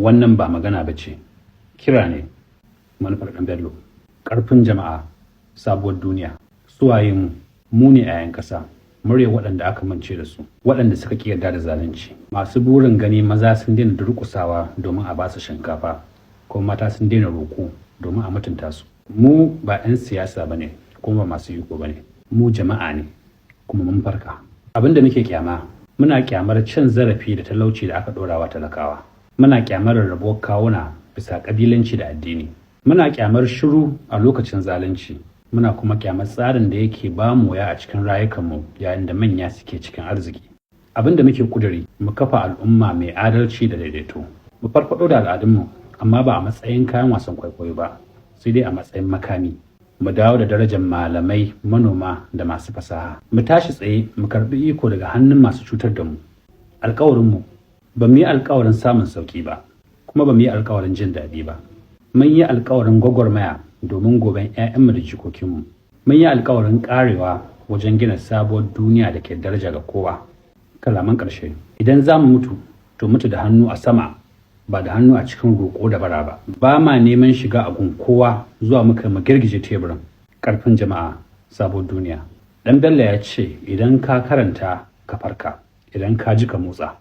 Wannan ba magana ba ce, kira ne. Manufar ɗan Bello, ƙarfin jama'a, sabuwar duniya. Suwaye mu ne a 'yan ƙasa, murya waɗanda aka mance da su, waɗanda suka ƙi yarda da zalunci, masu burin gani maza sun daina durƙusawa domin a basu shinkafa, ko mata sun daina roƙo domin a mutunta su. Mu ba 'yan siyasa ba ne, kuma ba masu iko ba ne. Mu jama'a ne, kuma mun farka. Abin da muke kyama, muna kyamar cin zarafi da talauci da aka ɗora wa talakawa. Muna kyamar rabuwar kawuna bisa ƙabilanci da addini. Muna kyamar shiru a lokacin zalunci. Muna kuma kyamar tsarin da yake ba mu waya a cikin rayukanmu yayin da manya suke cikin arziki. Abin da muke kuduri, mu kafa al'umma mai adalci da daidaito. Mu farfaɗo da al'adunmu, amma ba a matsayin kayan wasan kwaikwayo ba, sai dai a matsayin makami. Mu dawo da darajar malamai, manoma da masu fasaha. Mu tashi tsaye, mu karɓi iko daga hannun masu cutar da mu. Alƙawarinmu, ba mu yi alƙawarin samun sauƙi ba, kuma ba mu yi alƙawarin jin daɗi ba. Mun yi alƙawarin gwagwarmaya domin goben 'ya'yanmu da jikokinmu. Mun yi alƙawarin ƙarewa wajen gina sabuwar duniya da ke daraja ga kowa. Kalaman ƙarshe, idan za mu mutu, to mutu da hannu a sama, ba da hannu a cikin roƙo da bara ba. Ba ma neman shiga a gun kowa, zuwa muka mu girgije teburin. Ƙarfin jama'a, sabuwar duniya. Ɗan Bello ya ce, idan ka karanta ka farka, idan ka ji ka motsa.